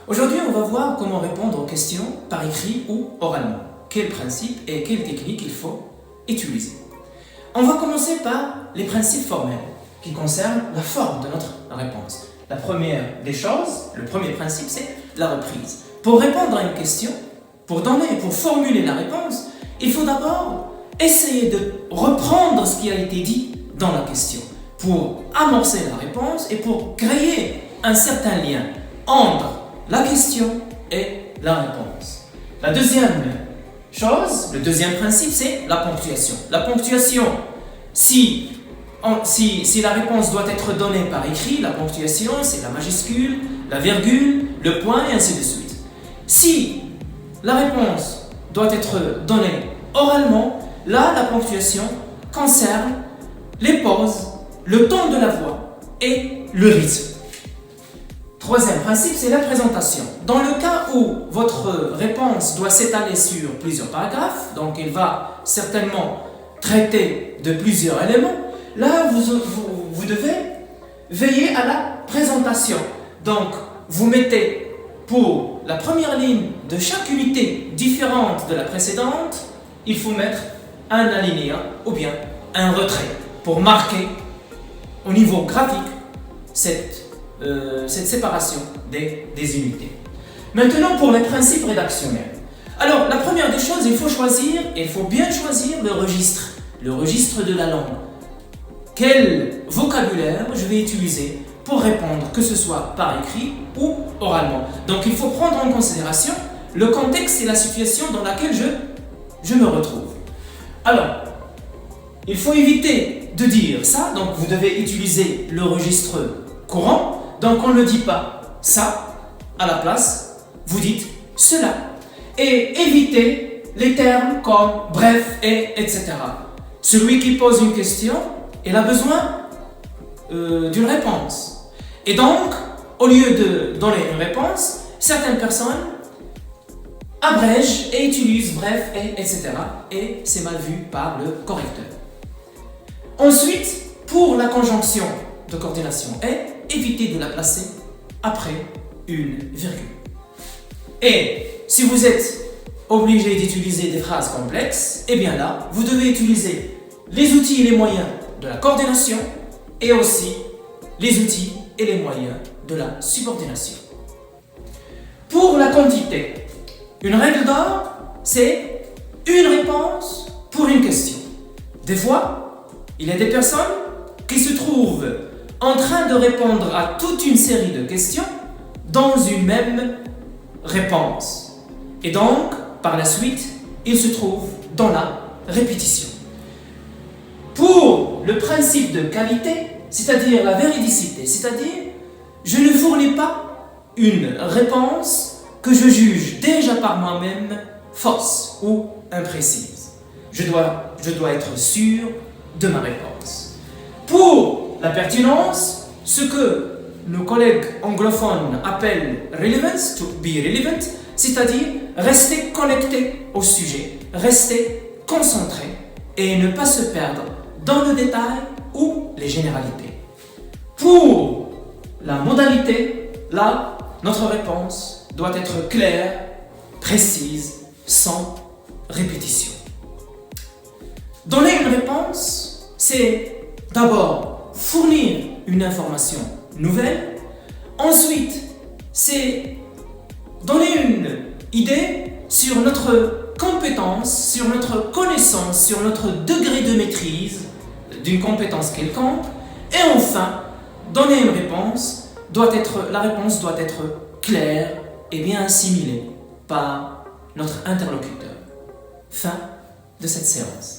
Aujourd'hui, on va voir comment répondre aux questions par écrit ou oralement. Quels principes et quelles techniques il faut utiliser. On va commencer par les principes formels qui concernent la forme de notre réponse. La première des choses, le premier principe, c'est la reprise. Pour répondre à une question, pour formuler la réponse, il faut d'abord essayer de reprendre ce qui a été dit dans la question pour amorcer la réponse et pour créer un certain lien entre la question et la réponse. La deuxième chose, le deuxième principe, c'est la ponctuation. La ponctuation, si la réponse doit être donnée par écrit, la ponctuation, c'est la majuscule, la virgule, le point et ainsi de suite. Si la réponse doit être donnée oralement, là, la ponctuation concerne les pauses, le ton de la voix et le rythme. Troisième principe, c'est la présentation. Dans le cas où votre réponse doit s'étaler sur plusieurs paragraphes, donc il va certainement traiter de plusieurs éléments, là, vous devez veiller à la présentation. Donc, vous mettez pour la première ligne de chaque unité différente de la précédente, il faut mettre un alinéa ou bien un retrait pour marquer au niveau graphique cette séparation des unités. Maintenant, pour les principes rédactionnels. Alors, la première des choses, il faut bien choisir le registre de la langue. Quel vocabulaire je vais utiliser pour répondre, que ce soit par écrit ou oralement. Donc, il faut prendre en considération le contexte et la situation dans laquelle je me retrouve. Alors, il faut éviter de dire ça, donc vous devez utiliser le registre courant. Donc on ne dit pas ça, à la place, vous dites cela. Et évitez les termes comme bref et etc. Celui qui pose une question, il a besoin d'une réponse. Et donc, au lieu de donner une réponse, certaines personnes abrègent et utilisent bref et etc. Et c'est mal vu par le correcteur. Ensuite, pour la conjonction de coordination et évitez de la placer après une virgule. Et si vous êtes obligé d'utiliser des phrases complexes, eh bien là, vous devez utiliser les outils et les moyens de la coordination et aussi les outils et les moyens de la subordination. Pour la quantité, une règle d'or, c'est une réponse pour une question. Des fois, il y a des personnes qui se trouvent en train de répondre à toute une série de questions dans une même réponse. Et donc, par la suite, ils se trouvent dans la répétition. Pour le principe de qualité, c'est-à-dire la véridicité, c'est-à-dire je ne fournis pas une réponse que je juge déjà par moi-même fausse ou imprécise. Je dois être sûr de ma réponse. Pour la pertinence, ce que nos collègues anglophones appellent relevance, to be relevant, c'est-à-dire rester connecté au sujet, rester concentré et ne pas se perdre dans le détail ou les généralités. Pour la modalité, là, notre réponse doit être claire, précise, sans répétition. Donner une réponse, c'est d'abord fournir une information nouvelle. Ensuite, c'est donner une idée sur notre compétence, sur notre connaissance, sur notre degré de maîtrise d'une compétence quelconque. Et enfin, donner une réponse, la réponse doit être claire et bien assimilée par notre interlocuteur. Fin de cette séance.